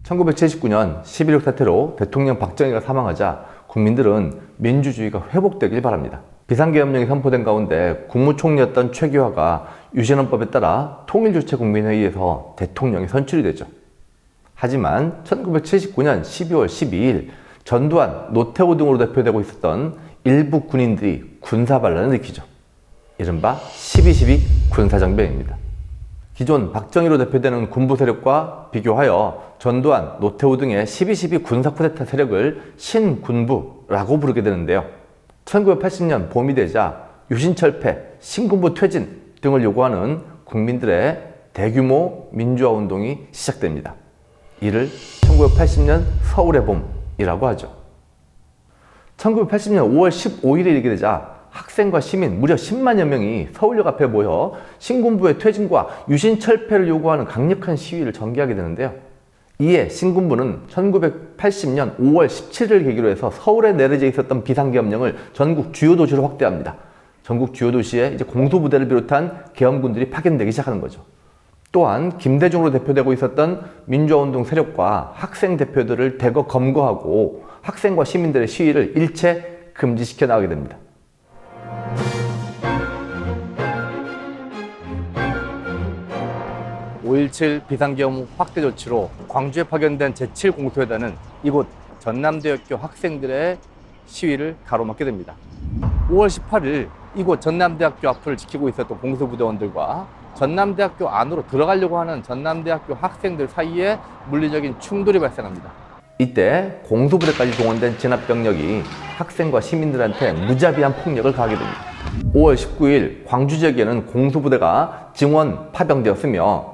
1979년 11.6 사태로 대통령 박정희가 사망하자 국민들은 민주주의가 회복되길 바랍니다. 비상계엄령이 선포된 가운데 국무총리였던 최규하가 유신헌법에 따라 통일주체국민회의에서 대통령이 선출이 되죠. 하지만 1979년 12월 12일 전두환, 노태우 등으로 대표되고 있었던 일부 군인들이 군사반란을 일으키죠. 이른바 12.12 군사정변입니다. 기존 박정희로 대표되는 군부 세력과 비교하여 전두환, 노태우 등의 12.12 군사 쿠데타 세력을 신군부라고 부르게 되는데요. 1980년 봄이 되자 유신철폐, 신군부 퇴진 등을 요구하는 국민들의 대규모 민주화 운동이 시작됩니다. 이를 1980년 서울의 봄이라고 하죠. 1980년 5월 15일에 이르게 되자 학생과 시민 무려 10만여 명이 서울역 앞에 모여 신군부의 퇴진과 유신철폐를 요구하는 강력한 시위를 전개하게 되는데요. 이에 신군부는 1980년 5월 17일을 계기로 해서 서울에 내려져 있었던 비상계엄령을 전국 주요 도시로 확대합니다. 전국 주요 도시에 이제 공수부대를 비롯한 계엄군들이 파견되기 시작하는 거죠. 또한 김대중으로 대표되고 있었던 민주화운동 세력과 학생 대표들을 대거 검거하고 학생과 시민들의 시위를 일체 금지시켜 나가게 됩니다. 5.17 비상계엄 확대 조치로 광주에 파견된 제7공수회단은 이곳 전남대학교 학생들의 시위를 가로막게 됩니다. 5월 18일 이곳 전남대학교 앞을 지키고 있었던 공수부대원들과 전남대학교 안으로 들어가려고 하는 전남대학교 학생들 사이에 물리적인 충돌이 발생합니다. 이때 공수부대까지 동원된 진압병력이 학생과 시민들한테 무자비한 폭력을 가하게 됩니다. 5월 19일 광주 지역에는 공수부대가 증원 파병되었으며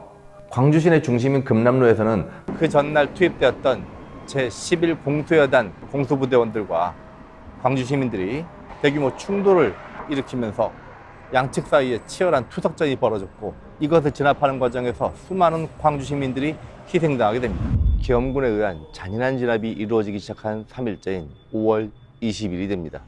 광주 시내 중심인 금남로에서는 그 전날 투입되었던 제11 공수여단 공수부대원들과 광주 시민들이 대규모 충돌을 일으키면서 양측 사이에 치열한 투석전이 벌어졌고 이것을 진압하는 과정에서 수많은 광주 시민들이 희생당하게 됩니다. 계엄군에 의한 잔인한 진압이 이루어지기 시작한 3일째인 5월 20일이 됩니다.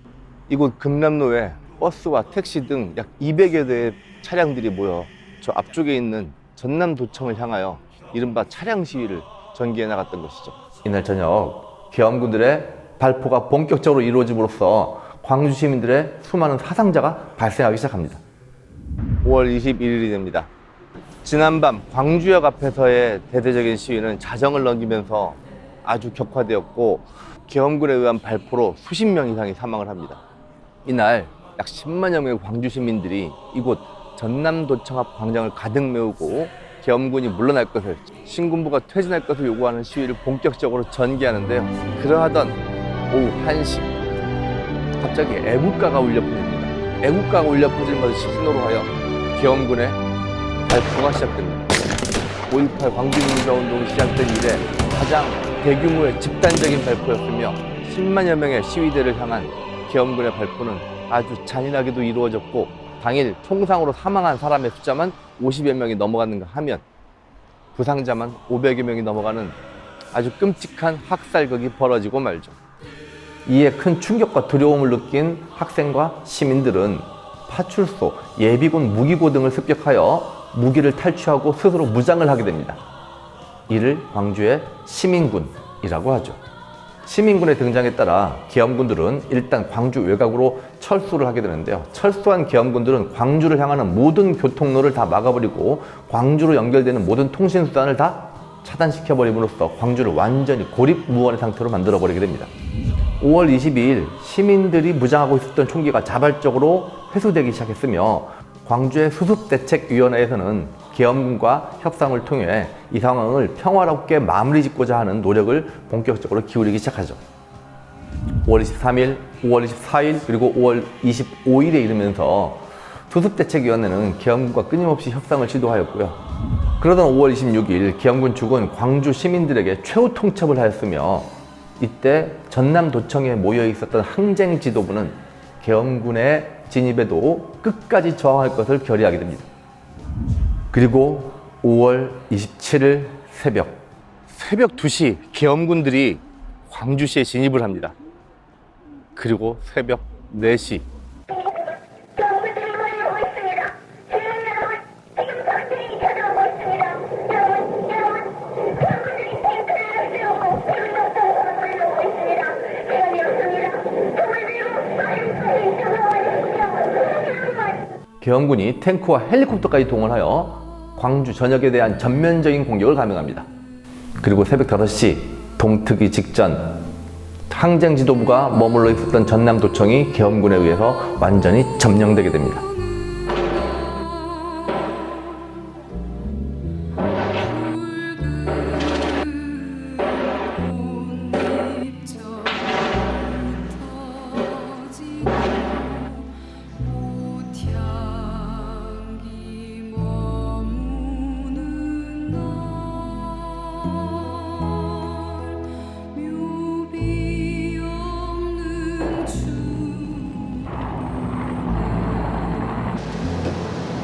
이곳 금남로에 버스와 택시 등 약 200여 대의 차량들이 모여 저 앞쪽에 있는 전남도청을 향하여 이른바 차량 시위를 전개해 나갔던 것이죠. 이날 저녁 계엄군들의 발포가 본격적으로 이루어짐으로써 광주 시민들의 수많은 사상자가 발생하기 시작합니다. 5월 21일이 됩니다. 지난밤 광주역 앞에서의 대대적인 시위는 자정을 넘기면서 아주 격화되었고 계엄군에 의한 발포로 수십 명 이상이 사망을 합니다. 이날 약 10만여 명의 광주 시민들이 이곳 전남도청 앞 광장을 가득 메우고 계엄군이 물러날 것을, 신군부가 퇴진할 것을 요구하는 시위를 본격적으로 전개하는데요. 그러하던 오후 1시 갑자기 애국가가 울려 퍼집니다. 애국가가 울려 퍼지는 것을 시신으로 하여 계엄군의 발포가 시작됩니다. 5.18 광주민주화운동이 시작된 이래 가장 대규모의 집단적인 발포였으며 10만여 명의 시위대를 향한 계엄군의 발포는 아주 잔인하게도 이루어졌고 당일 총상으로 사망한 사람의 숫자만 50여 명이 넘어갔는가 하면 부상자만 500여 명이 넘어가는 아주 끔찍한 학살극이 벌어지고 말죠. 이에 큰 충격과 두려움을 느낀 학생과 시민들은 파출소, 예비군 무기고 등을 습격하여 무기를 탈취하고 스스로 무장을 하게 됩니다. 이를 광주의 시민군이라고 하죠. 시민군의 등장에 따라 계엄군들은 일단 광주 외곽으로 철수를 하게 되는데요. 철수한 계엄군들은 광주를 향하는 모든 교통로를 다 막아버리고 광주로 연결되는 모든 통신수단을 다 차단시켜버림으로써 광주를 완전히 고립무원의 상태로 만들어버리게 됩니다. 5월 22일 시민들이 무장하고 있었던 총기가 자발적으로 회수되기 시작했으며 광주의 수습대책위원회에서는 계엄군과 협상을 통해 이 상황을 평화롭게 마무리 짓고자 하는 노력을 본격적으로 기울이기 시작하죠. 5월 23일, 5월 24일, 그리고 5월 25일에 이르면서 수습대책위원회는 계엄군과 끊임없이 협상을 시도하였고요. 그러던 5월 26일 계엄군 측은 광주 시민들에게 최후 통첩을 하였으며 이때 전남도청에 모여 있었던 항쟁 지도부는 계엄군의 진입에도 끝까지 저항할 것을 결의하게 됩니다. 그리고 5월 27일 새벽 2시 계엄군들이 광주시에 진입을 합니다. 그리고 새벽 4시 계엄군이 탱크와 헬리콥터까지 동원하여 광주 전역에 대한 전면적인 공격을 감행합니다. 그리고 새벽 5시 동트기 직전 항쟁 지도부가 머물러 있었던 전남도청이 계엄군에 의해서 완전히 점령되게 됩니다.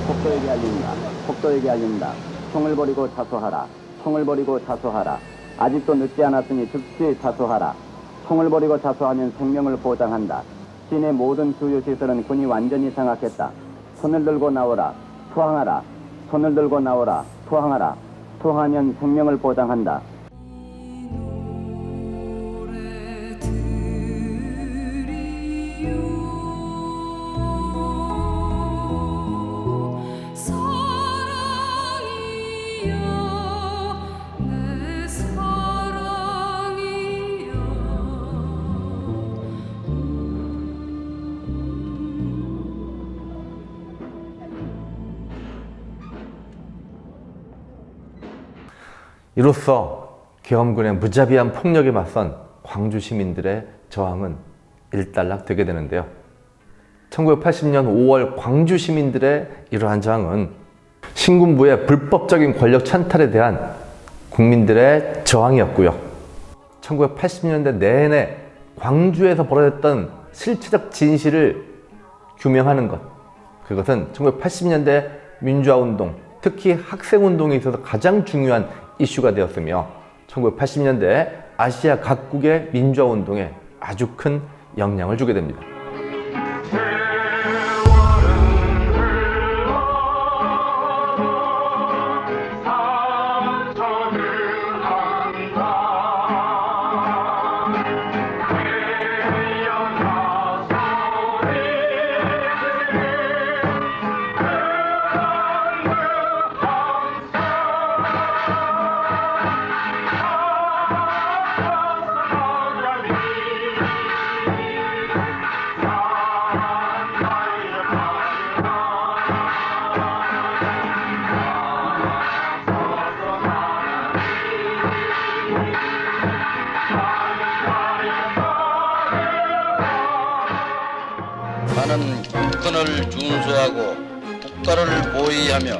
폭도에게 알린다. 폭도에게 알린다. 총을 버리고 자수하라. 총을 버리고 자수하라. 아직도 늦지 않았으니 즉시 자수하라. 총을 버리고 자수하면 생명을 보장한다. 시내 모든 주요 시설은 군이 완전히 장악했다. 손을 들고 나오라. 투항하라. 손을 들고 나오라. 투항하라. 투항하면 생명을 보장한다. 이로써 계엄군의 무자비한 폭력에 맞선 광주 시민들의 저항은 일단락되게 되는데요. 1980년 5월 광주 시민들의 이러한 저항은 신군부의 불법적인 권력 찬탈에 대한 국민들의 저항이었고요. 1980년대 내내 광주에서 벌어졌던 실체적 진실을 규명하는 것, 그것은 1980년대 민주화운동, 특히 학생운동에 있어서 가장 중요한 이슈가 되었으며 1980년대 아시아 각국의 민주화운동에 아주 큰 영향을 주게 됩니다. 나는 국권을 준수하고 국가를 보위하며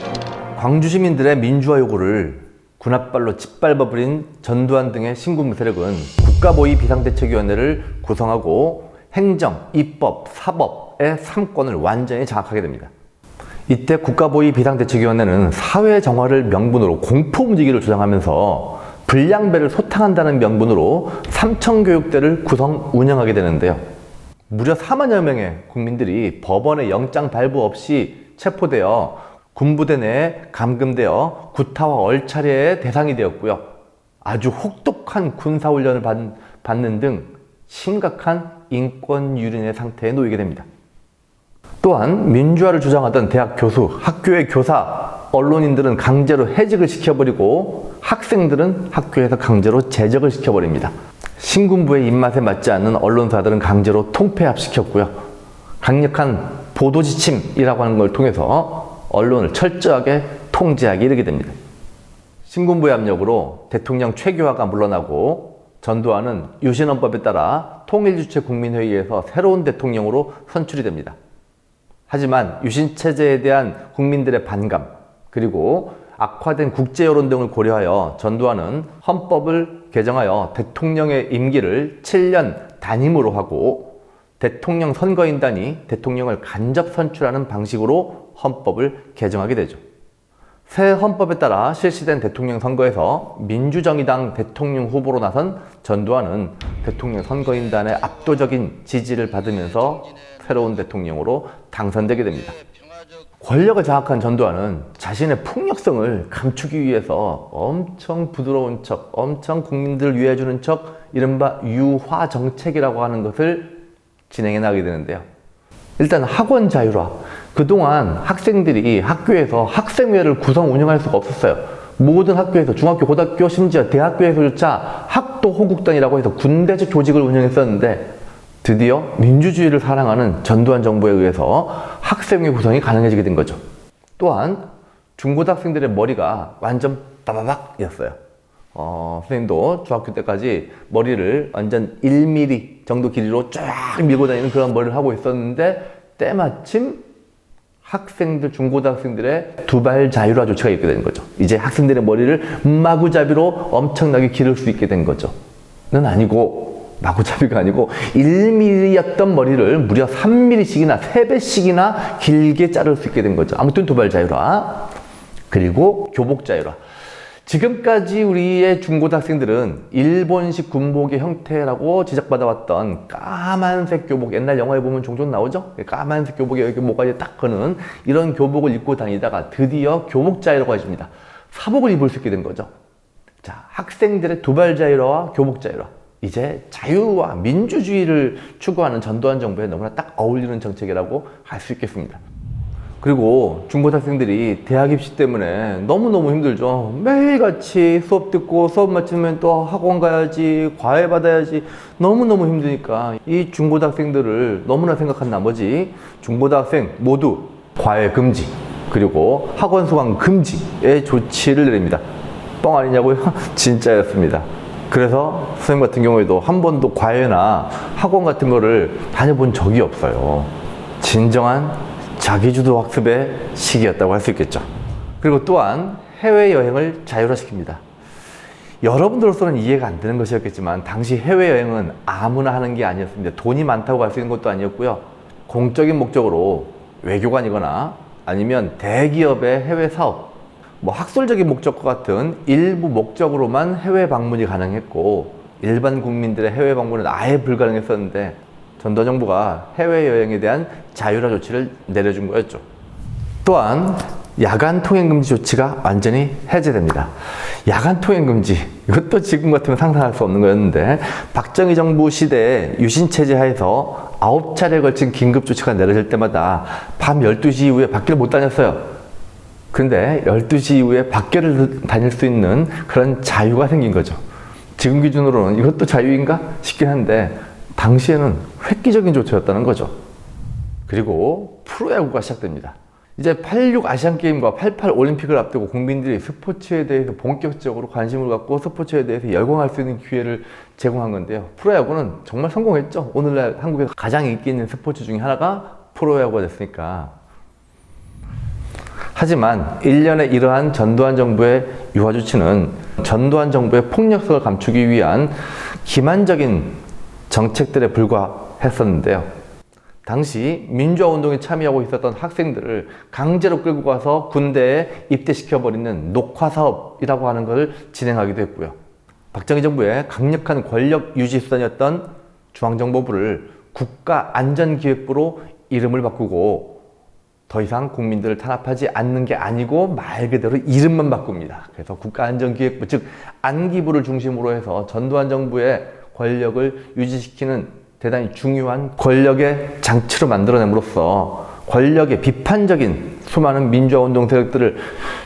광주 시민들의 민주화 요구를 군홧발로 짓밟아버린 전두환 등의 신군부 세력은 국가보위 비상대책위원회를 구성하고 행정, 입법, 사법의 3권을 완전히 장악하게 됩니다. 이때 국가보위 비상대책위원회는 사회 정화를 명분으로 공포 분위기를 조장하면서 불량배를 소탕한다는 명분으로 삼청교육대를 구성 운영하게 되는데요. 무려 4만여 명의 국민들이 법원의 영장 발부 없이 체포되어 군부대 내에 감금되어 구타와 얼차례의 대상이 되었고요. 아주 혹독한 군사훈련을 받는 등 심각한 인권 유린의 상태에 놓이게 됩니다. 또한 민주화를 주장하던 대학 교수, 학교의 교사, 언론인들은 강제로 해직을 시켜버리고 학생들은 학교에서 강제로 제적을 시켜버립니다. 신군부의 입맛에 맞지 않는 언론사들은 강제로 통폐합시켰고요. 강력한 보도지침이라고 하는 걸 통해서 언론을 철저하게 통제하기 이르게 됩니다. 신군부의 압력으로 대통령 최규하가 물러나고 전두환은 유신헌법에 따라 통일주체 국민회의에서 새로운 대통령으로 선출이 됩니다. 하지만 유신체제에 대한 국민들의 반감, 그리고 악화된 국제여론 등을 고려하여 전두환은 헌법을 개정하여 대통령의 임기를 7년 단임으로 하고 대통령 선거인단이 대통령을 간접 선출하는 방식으로 헌법을 개정하게 되죠. 새 헌법에 따라 실시된 대통령 선거에서 민주정의당 대통령 후보로 나선 전두환은 대통령 선거인단의 압도적인 지지를 받으면서 새로운 대통령으로 당선되게 됩니다. 권력을 장악한 전두환은 자신의 폭력성을 감추기 위해서 엄청 부드러운 척, 엄청 국민들을 위해주는 척, 이른바 유화 정책이라고 하는 것을 진행해 나가게 되는데요. 일단 학원 자율화, 그동안 학생들이 학교에서 학생회를 구성 운영할 수가 없었어요. 모든 학교에서 중학교, 고등학교, 심지어 대학교에서조차 학도 호국단이라고 해서 군대적 조직을 운영했었는데 드디어 민주주의를 사랑하는 전두환 정부에 의해서 학생회 구성이 가능해지게 된 거죠. 또한 중고등학생들의 머리가 완전 빠바박이었어요. 선생님도 중학교 때까지 머리를 완전 1mm 정도 길이로 쫙 밀고 다니는 그런 머리를 하고 있었는데 때마침 학생들, 중고등학생들의 두발 자율화 조치가 있게 되는 거죠. 이제 학생들의 머리를 마구잡이로 엄청나게 기를 수 있게 된 거죠. 는 아니고, 마구잡이가 아니고 1mm였던 머리를 무려 3mm씩이나 3배씩이나 길게 자를 수 있게 된 거죠. 아무튼 두발 자율화. 그리고 교복 자율화. 지금까지 우리의 중고등학생들은 일본식 군복의 형태라고 지적받아왔던 까만색 교복, 옛날 영화에 보면 종종 나오죠? 까만색 교복에 이렇게 모가지에 딱 거는 이런 교복을 입고 다니다가 드디어 교복 자율화가 해줍니다. 사복을 입을 수 있게 된 거죠. 자, 학생들의 두발 자율화와 교복 자율화. 이제 자유와 민주주의를 추구하는 전두환 정부에 너무나 딱 어울리는 정책이라고 할 수 있겠습니다. 그리고 중고등학생들이 대학 입시 때문에 너무너무 힘들죠. 매일같이 수업 듣고 수업 마치면 또 학원 가야지, 과외 받아야지 너무너무 힘드니까 이 중고등학생들을 너무나 생각한 나머지 중고등학생 모두 과외 금지 그리고 학원 수강 금지의 조치를 내립니다. 뻥 아니냐고요? 진짜였습니다. 그래서 선생님 같은 경우에도 한 번도 과외나 학원 같은 거를 다녀본 적이 없어요. 진정한 자기주도 학습의 시기였다고 할 수 있겠죠. 그리고 또한 해외여행을 자율화시킵니다. 여러분들로서는 이해가 안 되는 것이었겠지만 당시 해외여행은 아무나 하는 게 아니었습니다. 돈이 많다고 갈 수 있는 것도 아니었고요. 공적인 목적으로 외교관이거나 아니면 대기업의 해외 사업, 학술적인 목적과 같은 일부 목적으로만 해외 방문이 가능했고 일반 국민들의 해외 방문은 아예 불가능했었는데 전두환 정부가 해외여행에 대한 자율화 조치를 내려준 거였죠. 또한 야간 통행금지 조치가 완전히 해제됩니다. 야간 통행금지, 이것도 지금 같으면 상상할 수 없는 거였는데 박정희 정부 시대에 유신체제 하에서 9차례에 걸친 긴급조치가 내려질 때마다 밤 12시 이후에 밖을 못 다녔어요. 근데 12시 이후에 밖을 다닐 수 있는 그런 자유가 생긴 거죠. 지금 기준으로는 이것도 자유인가 싶긴 한데 당시에는 획기적인 조치였다는 거죠. 그리고 프로야구가 시작됩니다. 이제 86 아시안게임과 88 올림픽을 앞두고 국민들이 스포츠에 대해서 본격적으로 관심을 갖고 스포츠에 대해서 열광할 수 있는 기회를 제공한 건데요. 프로야구는 정말 성공했죠. 오늘날 한국에서 가장 인기 있는 스포츠 중에 하나가 프로야구가 됐으니까. 하지만 1년에 이러한 전두환 정부의 유화 조치는 전두환 정부의 폭력성을 감추기 위한 기만적인 정책들에 불과했었는데요. 당시 민주화 운동에 참여하고 있었던 학생들을 강제로 끌고 가서 군대에 입대시켜버리는 녹화사업이라고 하는 것을 진행하기도 했고요. 박정희 정부의 강력한 권력 유지 수단이었던 중앙정보부를 국가안전기획부로 이름을 바꾸고 더 이상 국민들을 탄압하지 않는 게 아니고 말 그대로 이름만 바꿉니다. 그래서 국가안전기획부, 즉 안기부를 중심으로 해서 전두환 정부의 권력을 유지시키는 대단히 중요한 권력의 장치로 만들어냄으로써 권력의 비판적인 수많은 민주화운동 세력들을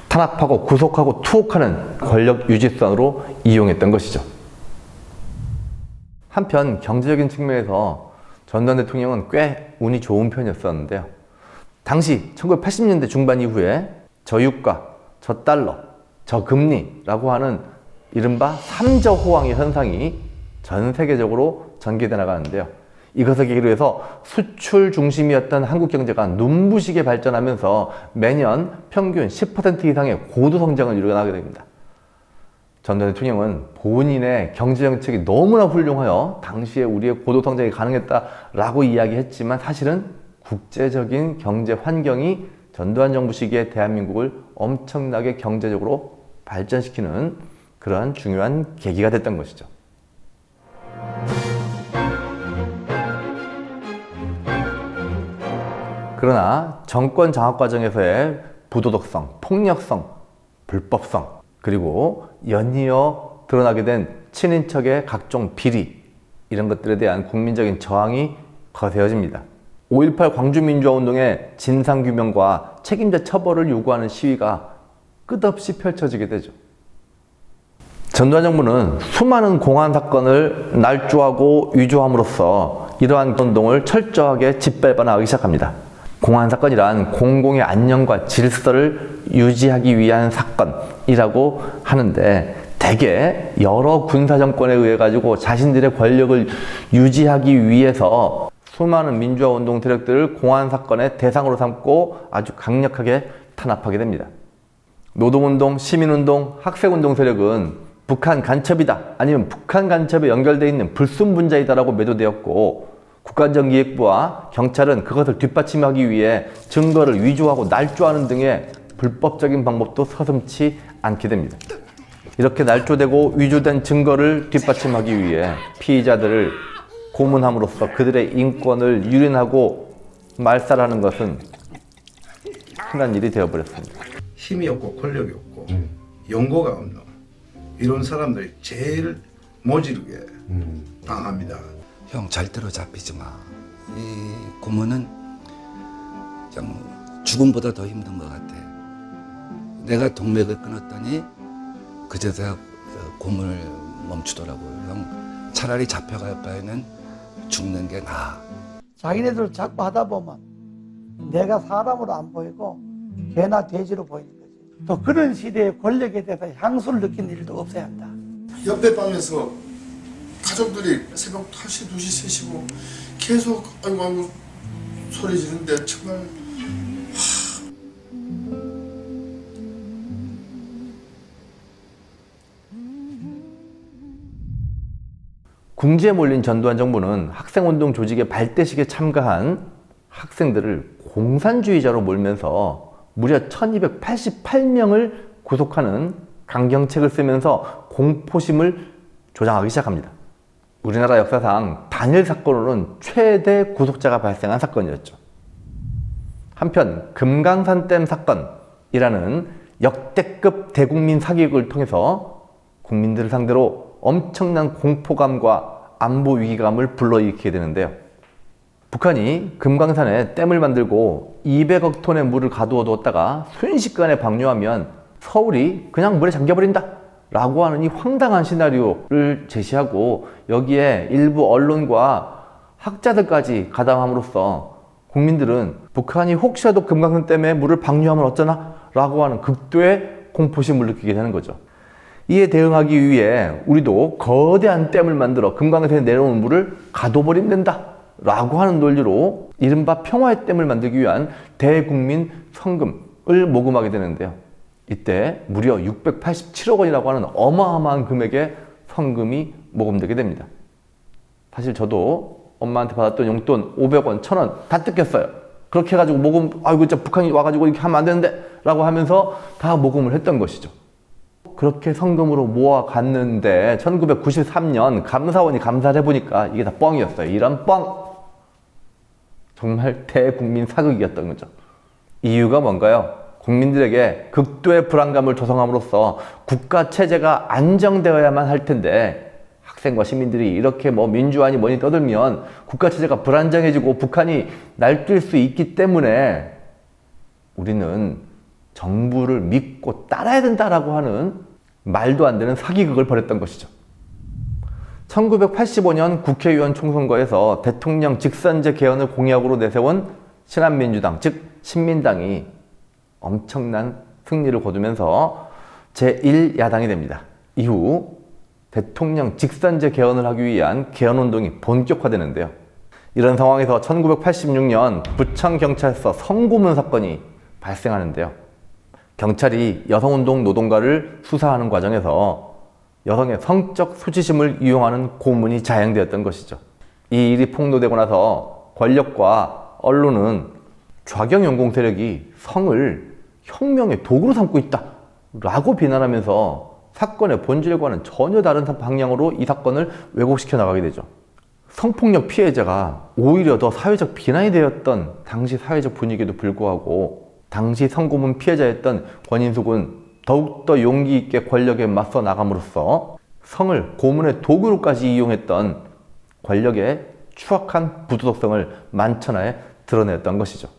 탄압하고 구속하고 투옥하는 권력 유지수단으로 이용했던 것이죠. 한편 경제적인 측면에서 전두환 대통령은 꽤 운이 좋은 편이었었는데요. 당시 1980년대 중반 이후에 저유가, 저달러, 저금리라고 하는 이른바 삼저호황의 현상이 전 세계적으로 전개돼 나가는데요. 이것을 계기로 해서 수출 중심이었던 한국 경제가 눈부시게 발전하면서 매년 평균 10% 이상의 고도 성장을 이루어나게 됩니다. 전두환 대통령은 본인의 경제정책이 너무나 훌륭하여 당시에 우리의 고도 성장이 가능했다라고 이야기했지만 사실은 국제적인 경제 환경이 전두환 정부 시기에 대한민국을 엄청나게 경제적으로 발전시키는 그러한 중요한 계기가 됐던 것이죠. 그러나 정권 장악 과정에서의 부도덕성, 폭력성, 불법성, 그리고 연이어 드러나게 된 친인척의 각종 비리, 이런 것들에 대한 국민적인 저항이 거세어집니다. 5.18 광주민주화운동의 진상규명과 책임자 처벌을 요구하는 시위가 끝없이 펼쳐지게 되죠. 전두환 정부는 수많은 공안 사건을 날조하고 위조함으로써 이러한 운동을 철저하게 짓밟아나가기 시작합니다. 공안 사건이란 공공의 안녕과 질서를 유지하기 위한 사건이라고 하는데, 대개 여러 군사 정권에 의해 가지고 자신들의 권력을 유지하기 위해서 수많은 민주화 운동 세력들을 공안 사건의 대상으로 삼고 아주 강력하게 탄압하게 됩니다. 노동운동, 시민운동, 학생운동 세력은 북한 간첩이다, 아니면 북한 간첩에 연결되어 있는 불순분자이다라고 매도되었고, 국가안전기획부와 경찰은 그것을 뒷받침하기 위해 증거를 위조하고 날조하는 등의 불법적인 방법도 서슴지 않게 됩니다. 이렇게 날조되고 위조된 증거를 뒷받침하기 위해 피의자들을 고문함으로써 그들의 인권을 유린하고 말살하는 것은 흔한 일이 되어버렸습니다. 힘이 없고 권력이 없고 연고가 없는 이런 사람들이 제일 모질게 당합니다. 형 절대로 잡히지 마. 이 고문은 그냥 죽음보다 더 힘든 것 같아. 내가 동맥을 끊었더니 그제서야 고문을 멈추더라고요. 형 차라리 잡혀갈 바에는 죽는 게 나아. 자기네들 자꾸 하다 보면 내가 사람으로 안 보이고 개나 돼지로 보이는 거지. 또 그런 시대의 권력에 대해서 향수를 느끼는 일도 없어야 한다. 옆에 방에서 가족들이 새벽 1시, 2시, 3시고 계속 아이고 소리 지르는데 정말 궁지에 몰린 전두환 정부는 학생운동 조직의 발대식에 참가한 학생들을 공산주의자로 몰면서 무려 1288명을 구속하는 강경책을 쓰면서 공포심을 조장하기 시작합니다. 우리나라 역사상 단일 사건으로는 최대 구속자가 발생한 사건이었죠. 한편 금강산댐 사건이라는 역대급 대국민 사기극을 통해서 국민들을 상대로 엄청난 공포감과 안보 위기감을 불러일으키게 되는데요. 북한이 금강산에 댐을 만들고 200억 톤의 물을 가두어 두었다가 순식간에 방류하면 서울이 그냥 물에 잠겨버린다 라고 하는 이 황당한 시나리오를 제시하고, 여기에 일부 언론과 학자들까지 가담함으로써 국민들은 북한이 혹시라도 금강산 댐에 물을 방류하면 어쩌나 라고 하는 극도의 공포심을 느끼게 되는 거죠. 이에 대응하기 위해 우리도 거대한 댐을 만들어 금강산에 내려오는 물을 가둬버리면 된다 라고 하는 논리로 이른바 평화의 댐을 만들기 위한 대국민 성금을 모금하게 되는데요. 이때 무려 687억 원이라고 하는 어마어마한 금액의 성금이 모금되게 됩니다. 사실 저도 엄마한테 받았던 용돈 500원, 1000원 다 뜯겼어요. 그렇게 해가지고 모금, 아이고 진짜 북한이 와가지고 이렇게 하면 안 되는데 라고 하면서 다 모금을 했던 것이죠. 그렇게 성금으로 모아갔는데 1993년 감사원이 감사를 해보니까 이게 다 뻥이었어요. 이런 뻥! 정말 대국민 사극이었던 거죠. 이유가 뭔가요? 국민들에게 극도의 불안감을 조성함으로써 국가 체제가 안정되어야만 할 텐데, 학생과 시민들이 이렇게 민주화니 뭐니 떠들면 국가 체제가 불안정해지고 북한이 날뛸 수 있기 때문에 우리는 정부를 믿고 따라야 된다라고 하는 말도 안 되는 사기극을 벌였던 것이죠. 1985년 국회의원 총선거에서 대통령 직선제 개헌을 공약으로 내세운 신한민주당, 즉 신민당이 엄청난 승리를 거두면서 제1야당이 됩니다. 이후 대통령 직선제 개헌을 하기 위한 개헌운동이 본격화되는데요. 이런 상황에서 1986년 부천경찰서 성고문 사건이 발생하는데요. 경찰이 여성운동 노동가를 수사하는 과정에서 여성의 성적 수치심을 이용하는 고문이 자행되었던 것이죠. 이 일이 폭로되고 나서 권력과 언론은 좌경연공 세력이 성을 혁명의 도구로 삼고 있다 라고 비난하면서 사건의 본질과는 전혀 다른 방향으로 이 사건을 왜곡시켜 나가게 되죠. 성폭력 피해자가 오히려 더 사회적 비난이 되었던 당시 사회적 분위기에도 불구하고 당시 성고문 피해자였던 권인숙은 더욱더 용기 있게 권력에 맞서 나감으로써 성을 고문의 도구로까지 이용했던 권력의 추악한 부도덕성을 만천하에 드러냈던 것이죠.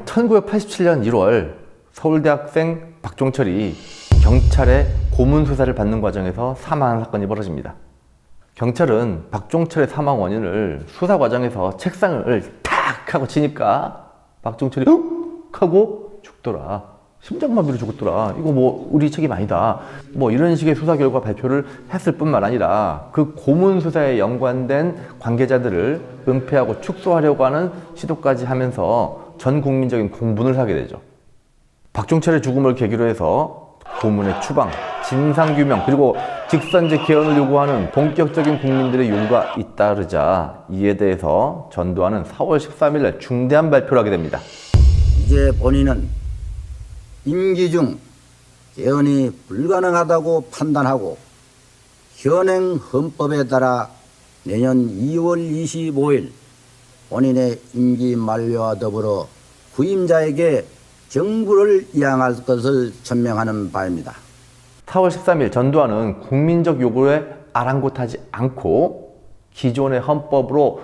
(1987년 1월) 서울대학생 박종철이 경찰의 고문 수사를 받는 과정에서 사망한 사건이 벌어집니다. 경찰은 박종철의 사망 원인을 수사 과정에서 책상을 탁 하고 치니까 박종철이 훅 하고 죽더라. 심장마비로 죽었더라. 이거 뭐 우리 책임 아니다. 뭐 이런 식의 수사 결과 발표를 했을 뿐만 아니라 그 고문 수사에 연관된 관계자들을 은폐하고 축소하려고 하는 시도까지 하면서 전 국민적인 공분을 사게 되죠. 박종철의 죽음을 계기로 해서 고문의 추방, 진상규명, 그리고 직선제 개헌을 요구하는 본격적인 국민들의 요구가 잇따르자 이에 대해서 전두환은 4월 13일 날 중대한 발표를 하게 됩니다. 이제 본인은 임기 중 개헌이 불가능하다고 판단하고 현행 헌법에 따라 내년 2월 25일 본인의 임기 만료와 더불어 후임자에게 정부를 이양할 것을 천명하는 바입니다. 4월 13일 전두환은 국민적 요구에 아랑곳하지 않고 기존의 헌법으로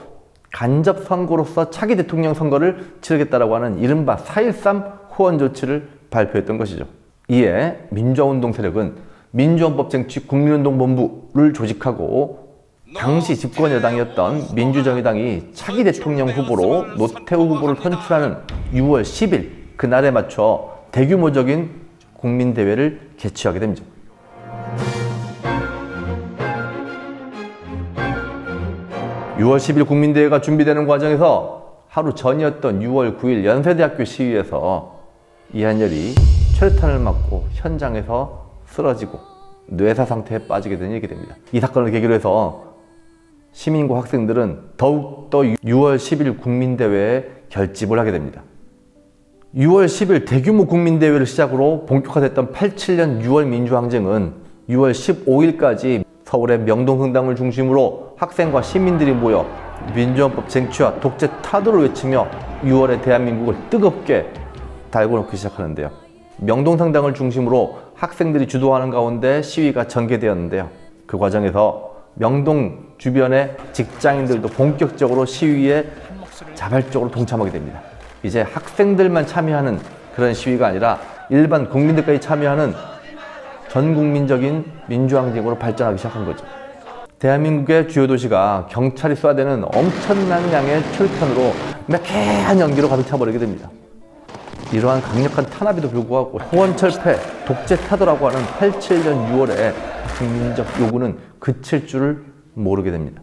간접 선거로서 차기 대통령 선거를 치르겠다라고 하는 이른바 4.13 호원 조치를 발표했던 것이죠. 이에 민주화운동 세력은 민주헌법쟁취 국민운동본부를 조직하고 당시 집권 여당이었던 민주정의당이 차기 대통령 후보로 노태우 후보를 선출하는 6월 10일 그날에 맞춰 대규모적인 국민대회를 개최하게 됩니다. (6월 10일) 국민대회가 준비되는 과정에서 하루 전이었던 6월 9일 연세대학교 시위에서 이한열이 최루탄을 맞고 현장에서 쓰러지고 뇌사 상태에 빠지게 된 일이 됩니다. 이 사건을 계기로 해서 시민과 학생들은 더욱더 6월 10일 국민대회에 결집을 하게 됩니다. 6월 10일 대규모 국민대회를 시작으로 본격화됐던 87년 6월 민주항쟁은 6월 15일까지 서울의 명동성당을 중심으로 학생과 시민들이 모여 민주헌법 쟁취와 독재 타도를 외치며 6월의 대한민국을 뜨겁게 달고 놓기 시작하는데요. 명동성당을 중심으로 학생들이 주도하는 가운데 시위가 전개되었는데요. 그 과정에서 명동 주변의 직장인들도 본격적으로 시위에 자발적으로 동참하게 됩니다. 이제 학생들만 참여하는 그런 시위가 아니라 일반 국민들까지 참여하는 전 국민적인 민주항쟁으로 발전하기 시작한 거죠. 대한민국의 주요 도시가 경찰이 쏴대는 엄청난 양의 철탄으로 매캐한 연기로 가득 차버리게 됩니다. 이러한 강력한 탄압에도 불구하고 호원철폐, 독재 타도라고 하는 87년 6월에 국민적 요구는 그칠 줄을 모르게 됩니다.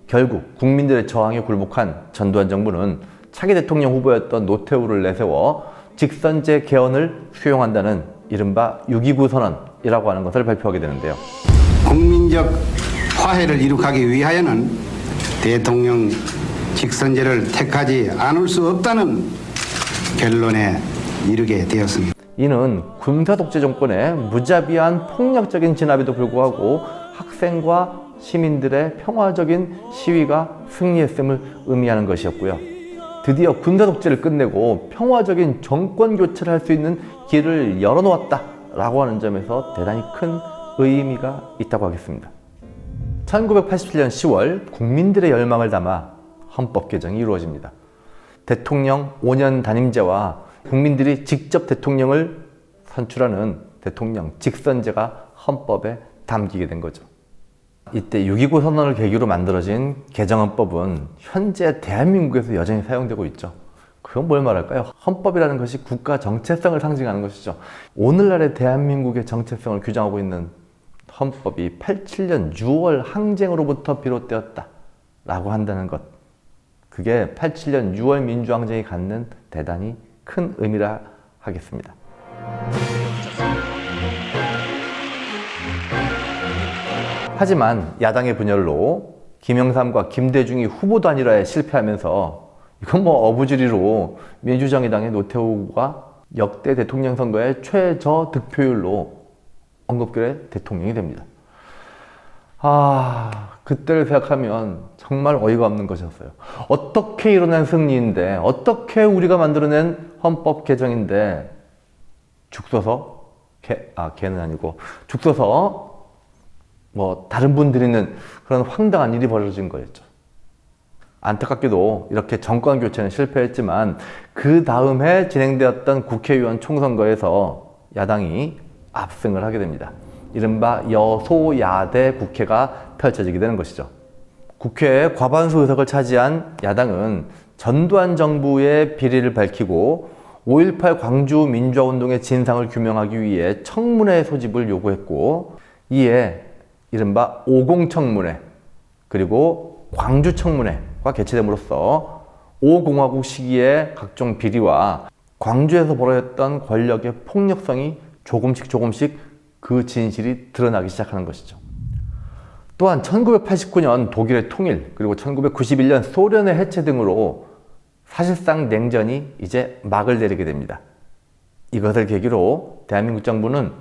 결국 국민들의 저항에 굴복한 전두환 정부는 차기 대통령 후보였던 노태우를 내세워 직선제 개헌을 수용한다는 이른바 6.29 선언이라고 하는 것을 발표하게 되는데요. 국민적 화해를 이룩하기 위하여는 대통령 직선제를 택하지 않을 수 없다는 결론에 이르게 되었습니다. 이는 군사독재 정권의 무자비한 폭력적인 진압에도 불구하고 학생과 시민들의 평화적인 시위가 승리했음을 의미하는 것이었고요. 드디어 군사독재를 끝내고 평화적인 정권 교체를 할 수 있는 길을 열어놓았다라고 하는 점에서 대단히 큰 의미가 있다고 하겠습니다. 1987년 10월 국민들의 열망을 담아 헌법 개정이 이루어집니다. 대통령 5년 단임제와 국민들이 직접 대통령을 선출하는 대통령 직선제가 헌법에 담기게 된 거죠. 이때 6.29 선언을 계기로 만들어진 개정헌법은 현재 대한민국에서 여전히 사용되고 있죠. 그건 뭘 말할까요? 헌법이라는 것이 국가 정체성을 상징하는 것이죠. 오늘날의 대한민국의 정체성을 규정하고 있는 헌법이 87년 6월 항쟁으로부터 비롯되었다 라고 한다는 것, 그게 87년 6월 민주항쟁이 갖는 대단히 큰 의미라 하겠습니다. 하지만 야당의 분열로 김영삼과 김대중이 후보 단일화에 실패하면서 이건 뭐 어부지리로 민주정의당의 노태우 후보가 역대 대통령 선거의 최저 득표율로 언급결에 대통령이 됩니다. 그때를 생각하면 정말 어이가 없는 것이었어요. 어떻게 일어난 승리인데, 어떻게 우리가 만들어낸 헌법 개정인데 죽서서, 개는 아니고 죽서서 다른 분들이는 그런 황당한 일이 벌어진 거였죠. 안타깝게도 이렇게 정권 교체는 실패했지만 그 다음에 진행되었던 국회의원 총선거에서 야당이 압승을 하게 됩니다. 이른바 여소야대 국회가 펼쳐지게 되는 것이죠. 국회의 과반수 의석을 차지한 야당은 전두환 정부의 비리를 밝히고 5.18 광주 민주화운동의 진상을 규명하기 위해 청문회 소집을 요구했고, 이에 이른바 50청문회 그리고 광주청문회가 개최됨으로써 5공화국 시기의 각종 비리와 광주에서 벌어졌던 권력의 폭력성이 조금씩 그 진실이 드러나기 시작하는 것이죠. 또한 1989년 독일의 통일, 그리고 1991년 소련의 해체 등으로 사실상 냉전이 이제 막을 내리게 됩니다. 이것을 계기로 대한민국 정부는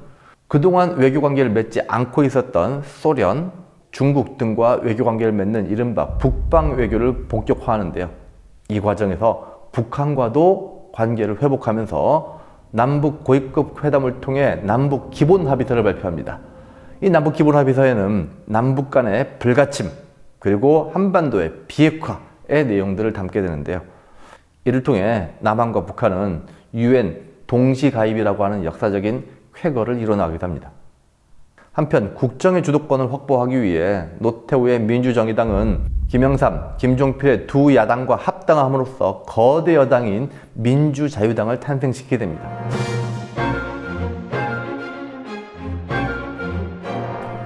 그동안 외교관계를 맺지 않고 있었던 소련, 중국 등과 외교관계를 맺는 이른바 북방 외교를 본격화하는데요. 이 과정에서 북한과도 관계를 회복하면서 남북 고위급 회담을 통해 남북 기본 합의서를 발표합니다. 이 남북 기본 합의서에는 남북 간의 불가침, 그리고 한반도의 비핵화의 내용들을 담게 되는데요. 이를 통해 남한과 북한은 UN 동시 가입이라고 하는 역사적인 쾌거를 이뤄나가기도 합니다. 한편 국정의 주도권을 확보하기 위해 노태우의 민주정의당은 김영삼, 김종필의 두 야당과 합당함으로써 거대 여당인 민주자유당을 탄생시키게 됩니다.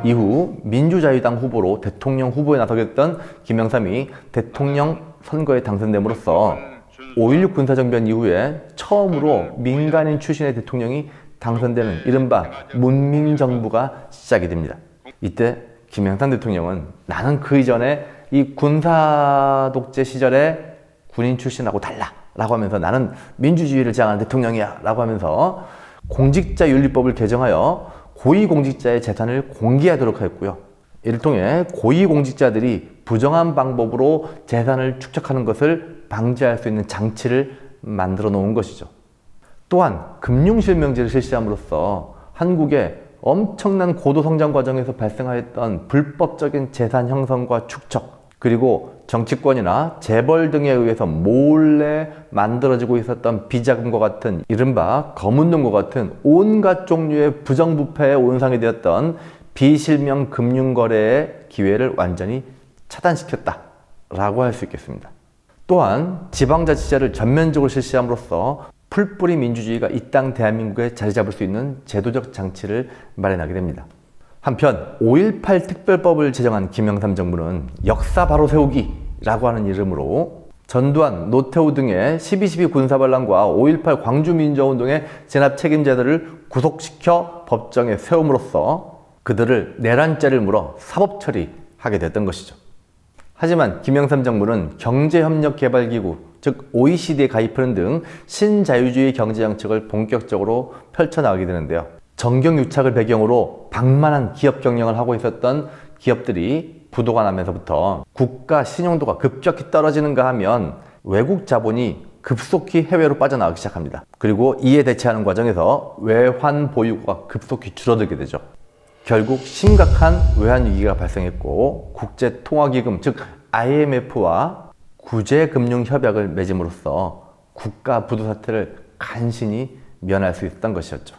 이후 민주자유당 후보로 대통령 후보에 나서게 됐던 김영삼이 대통령 선거에 당선됨으로써 5.16 군사정변 이후에 처음으로 민간인 출신의 대통령이 당선되는 이른바 문민정부가 시작이 됩니다. 이때 김영삼 대통령은 나는 그 이전에 이 군사 독재 시절에 군인 출신하고 달라 라고 하면서 나는 민주주의를 지향하는 대통령이야 라고 하면서 공직자윤리법을 개정하여 고위공직자의 재산을 공개하도록 하였고요. 이를 통해 고위공직자들이 부정한 방법으로 재산을 축적하는 것을 방지할 수 있는 장치를 만들어 놓은 것이죠. 또한 금융실명제를 실시함으로써 한국의 엄청난 고도성장 과정에서 발생하였던 불법적인 재산 형성과 축적, 그리고 정치권이나 재벌 등에 의해서 몰래 만들어지고 있었던 비자금과 같은 이른바 검은돈과 같은 온갖 종류의 부정부패에 온상이 되었던 비실명 금융거래의 기회를 완전히 차단시켰다라고 할 수 있겠습니다. 또한 지방자치제를 전면적으로 실시함으로써 풀뿌리 민주주의가 이 땅 대한민국에 자리 잡을 수 있는 제도적 장치를 마련하게 됩니다. 한편 5.18 특별법을 제정한 김영삼 정부는 역사 바로 세우기라고 하는 이름으로 전두환, 노태우 등의 12.12 군사반란과 5.18 광주 민주화운동의 진압 책임자들을 구속시켜 법정에 세움으로써 그들을 내란죄를 물어 사법 처리하게 됐던 것이죠. 하지만 김영삼 정부는 경제협력개발기구, 즉 OECD에 가입하는 등 신자유주의 경제정책을 본격적으로 펼쳐나가게 되는데요. 정경유착을 배경으로 방만한 기업 경영을 하고 있었던 기업들이 부도가 나면서부터 국가 신용도가 급격히 떨어지는가 하면 외국 자본이 급속히 해외로 빠져나가기 시작합니다. 그리고 이에 대처하는 과정에서 외환 보유고가 급속히 줄어들게 되죠. 결국 심각한 외환위기가 발생했고 국제통화기금 즉 IMF와 구제금융협약을 맺음으로써 국가 부도 사태를 간신히 면할 수 있었던 것이었죠.